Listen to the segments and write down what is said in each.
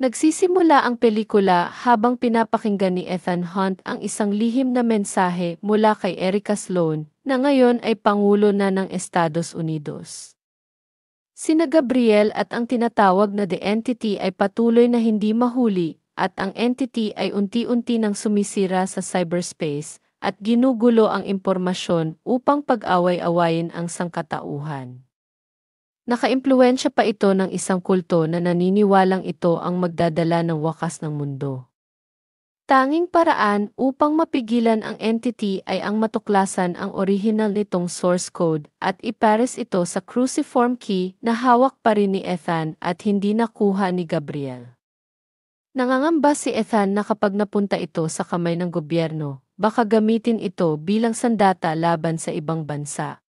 Nagsisimula ang pelikula habang pinapakinggan ni Ethan Hunt ang isang lihim na mensahe mula kay Erica Sloane, na ngayon ay Pangulo na ng Estados Unidos. Sina Gabriel at ang tinatawag na The Entity ay patuloy na hindi mahuli, at ang entity ay unti-unti nang sumisira sa cyberspace at ginugulo ang impormasyon upang pag-away-awayin ang sangkatauhan. Nakaimpluwensya pa ito ng isang kulto na naniniwalang ito ang magdadala ng wakas ng mundo. Tanging paraan upang mapigilan ang entity ay ang matuklasan ang orihinal nitong source code at ipares ito sa cruciform key na hawak pa rin ni Ethan at hindi nakuha ni Gabriel. Nangangamba si Ethan na kapag napunta ito sa kamay ng gobyerno, baka gamitin ito bilang sandata laban sa ibang bansa.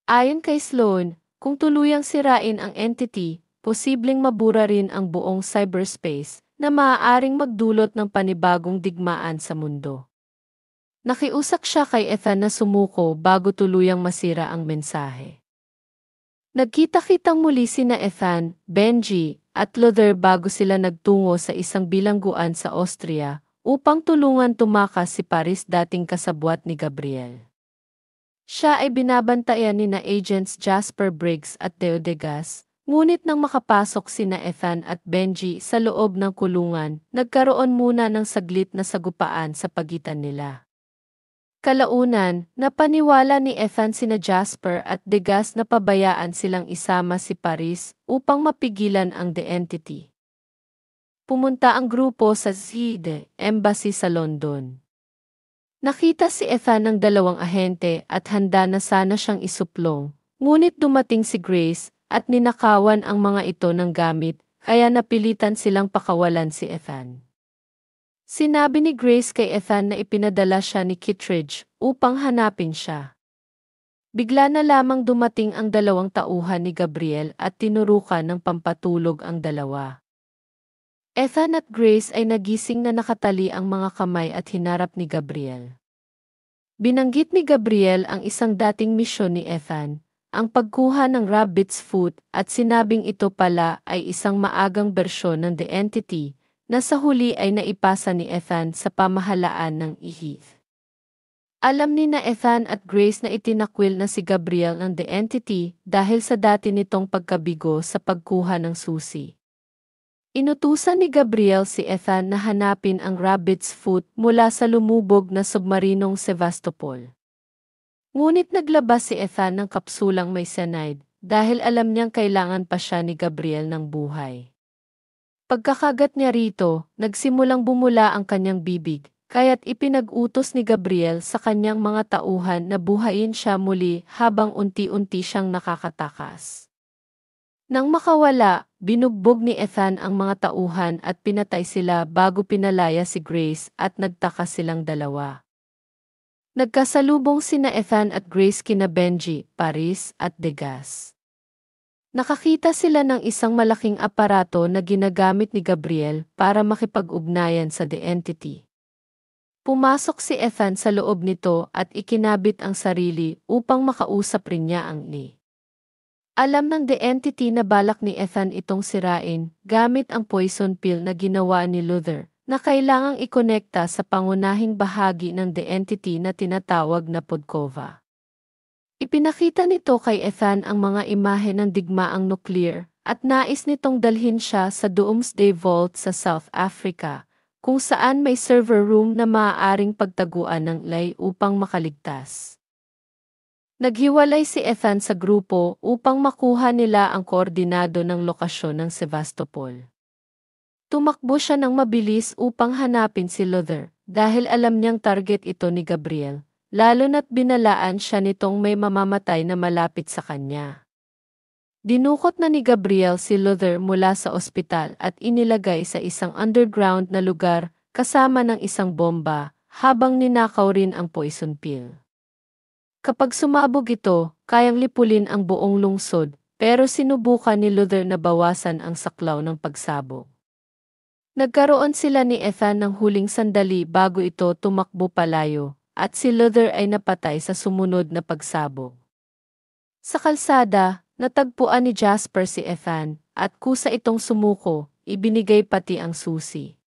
Ayon kay Sloane, kung tuluyang sirain ang entity, posibleng mabura rin ang buong cyberspace na maaaring magdulot ng panibagong digmaan sa mundo. Nakiusap siya kay Ethan na sumuko bago tuluyang masira ang mensahe. Nagkita-kitang muli sina Ethan, Benji, at Luther bago sila nagtungo sa isang bilangguan sa Austria upang tulungan tumakas si Paris, dating kasabwat ni Gabriel. Siya ay binabantayan ni na Agents Jasper Briggs at Theo Degas, ngunit nang makapasok sina Ethan at Benji sa loob ng kulungan, nagkaroon muna ng saglit na sagupaan sa pagitan nila. Kalaunan, napaniwala ni Ethan sina Jasper at Degas na pabayaan silang isama si Paris upang mapigilan ang The Entity. Pumunta ang grupo sa ZD Embassy sa London. Nakita si Ethan ng dalawang ahente at handa na sana siyang isuplong, ngunit dumating si Grace at ninakawan ang mga ito ng gamit, kaya napilitan silang pakawalan si Ethan. Sinabi ni Grace kay Ethan na ipinadala siya ni Kittredge upang hanapin siya. Bigla na lamang dumating ang dalawang tauhan ni Gabriel at tinurukan ng pampatulog ang dalawa. Ethan at Grace ay nagising na nakatali ang mga kamay at hinarap ni Gabriel. Binanggit ni Gabriel ang isang dating misyon ni Ethan, ang pagkuha ng rabbit's foot, at sinabing ito pala ay isang maagang bersyon ng The Entity na sa huli ay naipasa ni Ethan sa pamahalaan ng Heath. Alam ni na Ethan at Grace na itinakwil na si Gabriel ng The Entity dahil sa dati nitong pagkabigo sa pagkuha ng susi. Inutusan ni Gabriel si Ethan na hanapin ang rabbit's foot mula sa lumubog na submarinong Sevastopol. Ngunit naglabas si Ethan ng kapsulang may cyanide dahil alam niyang kailangan pa siya ni Gabriel ng buhay. Pagkakagat niya rito, nagsimulang bumula ang kanyang bibig, kaya't ipinag-utos ni Gabriel sa kanyang mga tauhan na buhayin siya muli habang unti-unti siyang nakakatakas. Nang makawala, binugbog ni Ethan ang mga tauhan at pinatay sila bago pinalaya si Grace at nagtakas silang dalawa. Nagkasalubong sina Ethan at Grace kina Benji, Paris at Degas. Nakakita sila ng isang malaking aparato na ginagamit ni Gabriel para makipag-ugnayan sa The Entity. Pumasok si Ethan sa loob nito at ikinabit ang sarili upang makausap rin niya ang ni. Alam ng The Entity na balak ni Ethan itong sirain gamit ang poison pill na ginawa ni Luther, na kailangang ikonekta sa pangunahing bahagi ng The Entity na tinatawag na Podkova. Ipinakita nito kay Ethan ang mga imahe ng digmaang nuclear at nais nitong dalhin siya sa Doomsday Vault sa South Africa, kung saan may server room na maaaring pagtaguan ng lay upang makaligtas. Naghiwalay si Ethan sa grupo upang makuha nila ang koordinado ng lokasyon ng Sevastopol. Tumakbo siya ng mabilis upang hanapin si Luther dahil alam niyang target ito ni Gabriel, lalo na't binalaan siya nitong may mamamatay na malapit sa kanya. Dinukot na ni Gabriel si Luther mula sa ospital at inilagay sa isang underground na lugar kasama ng isang bomba habang ninakaw rin ang poison pill. Kapag sumabog ito, kayang lipulin ang buong lungsod, pero sinubukan ni Luther na bawasan ang saklaw ng pagsabog. Nagkaroon sila ni Ethan ng huling sandali bago ito tumakbo palayo, at si Luther ay napatay sa sumunod na pagsabog. Sa kalsada, natagpuan ni Jasper si Ethan, at kusa itong sumuko, ibinigay pati ang susi.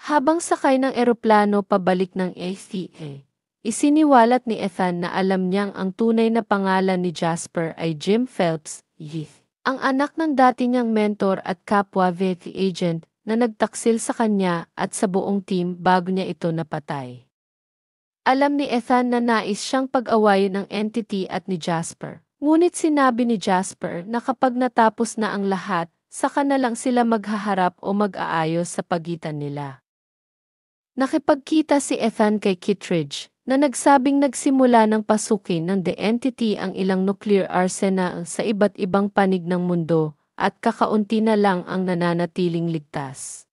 Habang sakay ng eroplano pabalik ng ACA, isiniwalat ni Ethan na alam niyang ang tunay na pangalan ni Jasper ay Jim Phelps, ang anak ng dati niyang mentor at kapwa VT agent na nagtaksil sa kanya at sa buong team bago niya ito napatay. Alam ni Ethan na nais siyang pag-awayin ng entity at ni Jasper. Ngunit sinabi ni Jasper na kapag natapos na ang lahat, saka na lang sila maghaharap o mag-aayos sa pagitan nila. Nakipagkita si Ethan kay Kittredge, na nagsabing nagsimula ng pasukin ng The Entity ang ilang nuclear arsenal sa iba't ibang panig ng mundo, at kakaunti na lang ang nananatiling ligtas.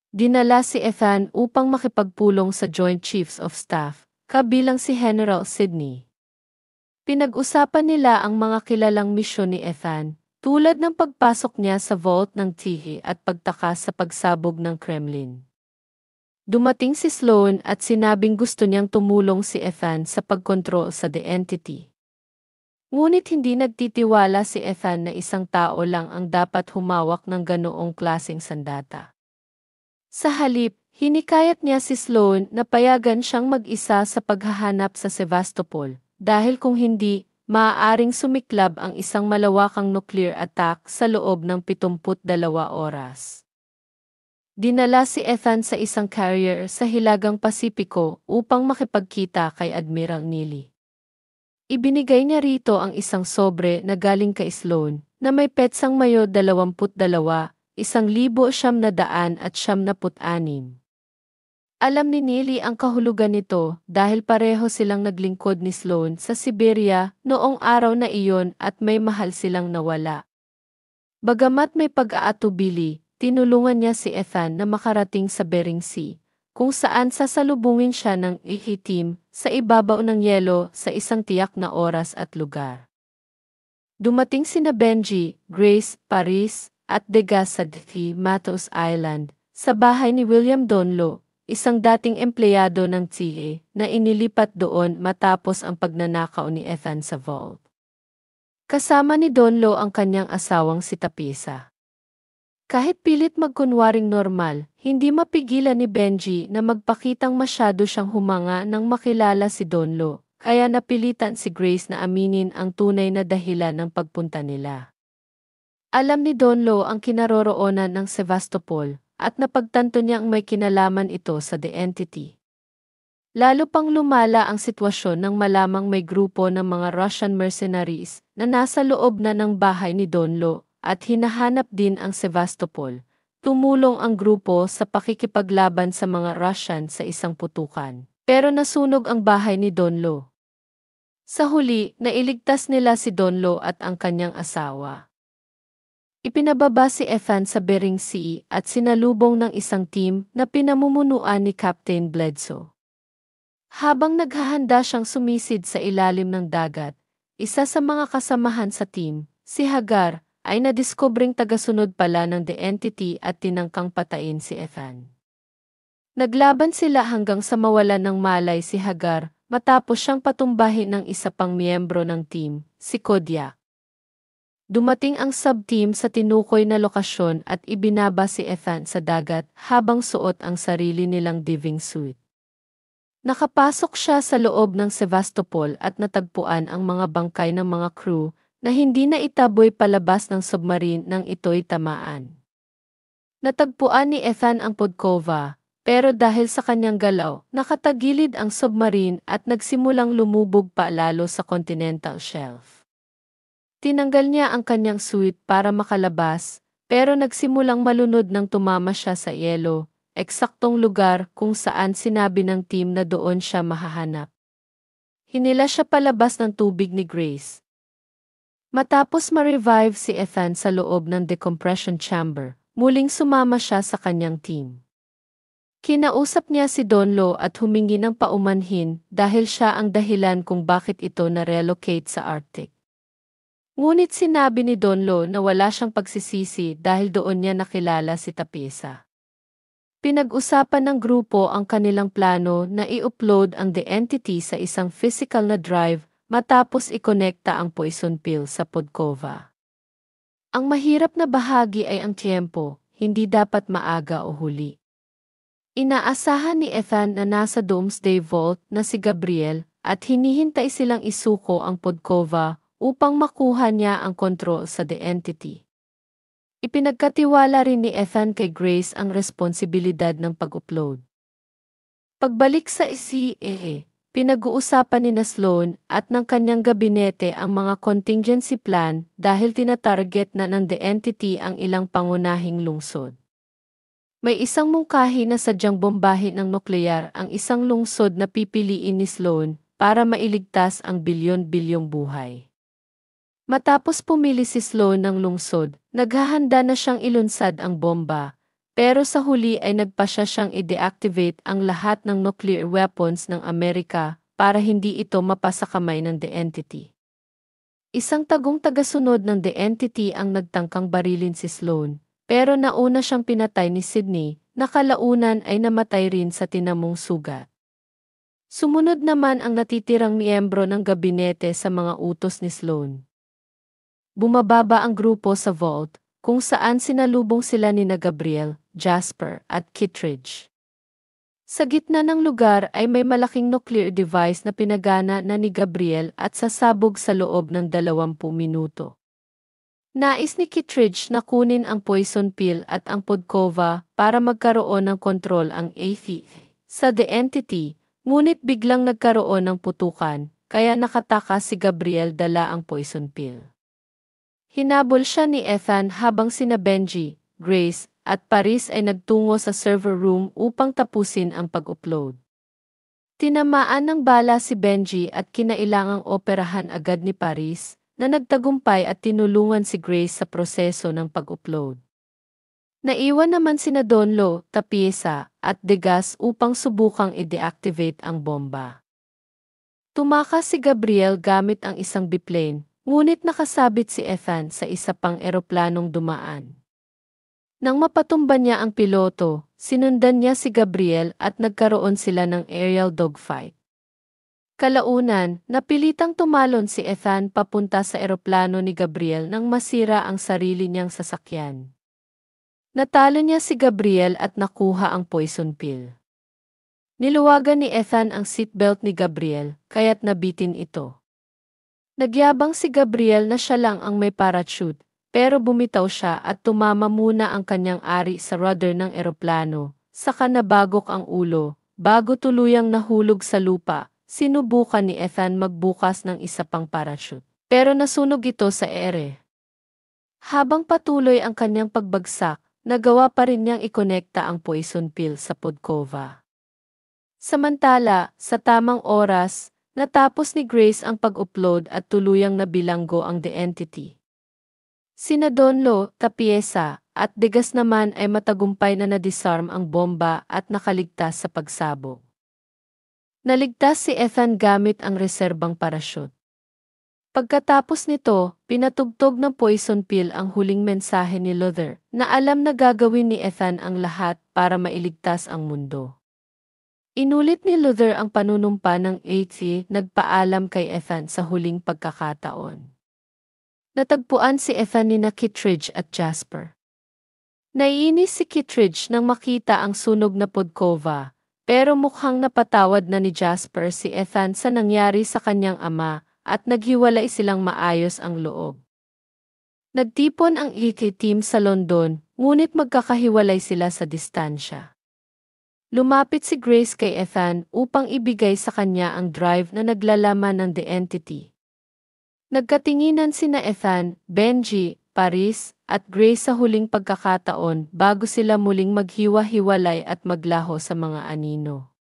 Dinala si Ethan upang makipagpulong sa Joint Chiefs of Staff, kabilang si General Sidney. Pinag-usapan nila ang mga kilalang misyon ni Ethan, tulad ng pagpasok niya sa vault ng Tihi at pagtakas sa pagsabog ng Kremlin. Dumating si Sloan at sinabing gusto niyang tumulong si Ethan sa pagkontrol sa The Entity. Ngunit hindi nagtitiwala si Ethan na isang tao lang ang dapat humawak ng ganoong klaseng sandata. Sa halip, hinikayat niya si Sloan na payagan siyang mag-isa sa paghahanap sa Sevastopol, dahil kung hindi, maaaring sumiklab ang isang malawakang nuclear attack sa loob ng 72 oras. Dinala si Ethan sa isang carrier sa Hilagang Pasipiko upang makipagkita kay Admiral Neely. Ibinigay niya rito ang isang sobre na galing kay Sloan na may petsang mayo 22, 1,996. Alam ni Neely ang kahulugan nito dahil pareho silang naglingkod ni Sloan sa Siberia noong araw na iyon at may mahal silang nawala. Bagamat may pag-aatubili, tinulungan niya si Ethan na makarating sa Bering Sea, kung saan sasalubungin siya ng team sa ibabaw ng yelo sa isang tiyak na oras at lugar. Dumating sina Benji, Grace, Paris, at Degas sa Matos Island, sa bahay ni William Donlo, isang dating empleyado ng TIE na inilipat doon matapos ang pagnanakaw ni Ethan sa vault. Kasama ni Donlo ang kanyang asawang si Tapisa. Kahit pilit magkunwaring normal, hindi mapigilan ni Benji na magpakitang masyado siyang humanga nang makilala si Donlo, kaya napilitan si Grace na aminin ang tunay na dahilan ng pagpunta nila. Alam ni Donlo ang kinaroroonan ng Sevastopol, at napagtanto niyang may kinalaman ito sa The Entity. Lalo pang lumala ang sitwasyon nang malamang may grupo ng mga Russian mercenaries na nasa loob na ng bahay ni Donlo, at hinahanap din ang Sevastopol. Tumulong ang grupo sa pakikipaglaban sa mga Russian sa isang putukan, pero nasunog ang bahay ni Donlo. Sa huli, nailigtas nila si Donlo at ang kanyang asawa. Ipinababa si Ethan sa Bering Sea at sinalubong ng isang team na pinamumunuan ni Captain Bledsoe. Habang naghahanda siyang sumisid sa ilalim ng dagat, isa sa mga kasamahan sa team, si Hagar, ay nadiskobring tagasunod pala ng The Entity at tinangkang patayin si Ethan. Naglaban sila hanggang sa mawalan ng malay si Hagar matapos siyang patumbahin ng isa pang miyembro ng team, si Kodiak. Dumating ang sub-team sa tinukoy na lokasyon at ibinaba si Ethan sa dagat habang suot ang sarili nilang diving suit. Nakapasok siya sa loob ng Sevastopol at natagpuan ang mga bangkay ng mga crew na hindi na itaboy palabas ng submarine nang ito'y tamaan. Natagpuan ni Ethan ang Podkova, pero dahil sa kanyang galaw, nakatagilid ang submarine at nagsimulang lumubog pa lalo sa continental shelf. Tinanggal niya ang kanyang suit para makalabas, pero nagsimulang malunod nang tumama siya sa yelo, eksaktong lugar kung saan sinabi ng team na doon siya mahahanap. Hinila siya palabas ng tubig ni Grace. Matapos ma-revive si Ethan sa loob ng decompression chamber, muling sumama siya sa kanyang team. Kinausap niya si Donlo at humingi ng paumanhin dahil siya ang dahilan kung bakit ito na-relocate sa Arctic. Ngunit sinabi ni Donlo na wala siyang pagsisisi dahil doon niya nakilala si Tapisa. Pinag-usapan ng grupo ang kanilang plano na i-upload ang The Entity sa isang physical na drive matapos ikonekta ang poison pill sa Podkova. Ang mahirap na bahagi ay ang tiyempo, hindi dapat maaga o huli. Inaasahan ni Ethan na nasa Doomsday Vault na si Gabriel at hinihintay silang isuko ang Podkova upang makuha niya ang kontrol sa The Entity. Ipinagkatiwala rin ni Ethan kay Grace ang responsibilidad ng pag-upload. Pagbalik sa CIA, pinag-uusapan ni Sloan at ng kanyang gabinete ang mga contingency plan dahil tinatarget na ng The Entity ang ilang pangunahing lungsod. May isang mungkahi na sadyang bombahin ng nuklear ang isang lungsod na pipiliin ni Sloan para mailigtas ang bilyon-bilyong buhay. Matapos pumili si Sloan ng lungsod, naghahanda na siyang ilunsad ang bomba, pero sa huli ay nagpasya siyang i-deactivate ang lahat ng nuclear weapons ng Amerika para hindi ito mapasa kamay ng The Entity. Isang tagong tagasunod ng The Entity ang nagtangkang barilin si Sloan, pero nauna siyang pinatay ni Sydney, na kalaunan ay namatay rin sa tinamong sugat. Sumunod naman ang natitirang miyembro ng gabinete sa mga utos ni Sloan. Bumababa ang grupo sa vault, kung saan sinalubong sila ni Gabriel, Jasper, at Kittredge. Sa gitna ng lugar ay may malaking nuclear device na pinagana na ni Gabriel at sasabog sa loob ng 20 minuto. Nais ni Kittredge na kunin ang poison pill at ang Podkova para magkaroon ng kontrol ang AFI sa The Entity, ngunit biglang nagkaroon ng putukan, kaya nakatakas si Gabriel dala ang poison pill. Hinabol siya ni Ethan habang sina Benji, Grace, at Paris ay nagtungo sa server room upang tapusin ang pag-upload. Tinamaan ng bala si Benji at kinailangang operahan agad ni Paris, na nagtagumpay at tinulungan si Grace sa proseso ng pag-upload. Naiwan naman sina Donlo, Tapiesa, at Degas upang subukang i-deactivate ang bomba. Tumakas si Gabriel gamit ang isang biplane, ngunit nakasabit si Ethan sa isa pang eroplanong dumaan. Nang mapatumba niya ang piloto, sinundan niya si Gabriel at nagkaroon sila ng aerial dogfight. Kalaunan, napilitang tumalon si Ethan papunta sa eroplano ni Gabriel nang masira ang sarili niyang sasakyan. Natalo niya si Gabriel at nakuha ang poison pill. Niluwagan ni Ethan ang seatbelt ni Gabriel, kaya't nabitin ito. Nagyabang si Gabriel na siya lang ang may parachute, pero bumitaw siya at tumama muna ang kanyang ari sa rudder ng eroplano, saka nabagok ang ulo, bago tuluyang nahulog sa lupa. Sinubukan ni Ethan magbukas ng isa pang parachute, pero nasunog ito sa ere. Habang patuloy ang kanyang pagbagsak, nagawa pa rin niyang ikonekta ang poison pill sa Podkova. Samantala, sa tamang oras, natapos ni Grace ang pag-upload at tuluyang nabilanggo ang The Entity. Sina Donlo, Tapiesa, at Degas naman ay matagumpay na na-disarm ang bomba at nakaligtas sa pagsabog. Naligtas si Ethan gamit ang reserbang parachute. Pagkatapos nito, pinatugtog ng poison pill ang huling mensahe ni Luther na alam na gagawin ni Ethan ang lahat para mailigtas ang mundo. Inulit ni Luther ang panunumpa ng AT, nagpaalam kay Ethan sa huling pagkakataon. Natagpuan si Ethan ni Kittredge at Jasper. Naiinis si Kittredge nang makita ang sunog na Podkova, pero mukhang napatawad na ni Jasper si Ethan sa nangyari sa kanyang ama at naghiwalay silang maayos ang loob. Nagtipon ang EK team sa London, ngunit magkakahiwalay sila sa distansya. Lumapit si Grace kay Ethan upang ibigay sa kanya ang drive na naglalaman ng The Entity. Nagkatinginan sina Ethan, Benji, Paris, at Grace sa huling pagkakataon bago sila muling maghiwa-hiwalay at maglaho sa mga anino.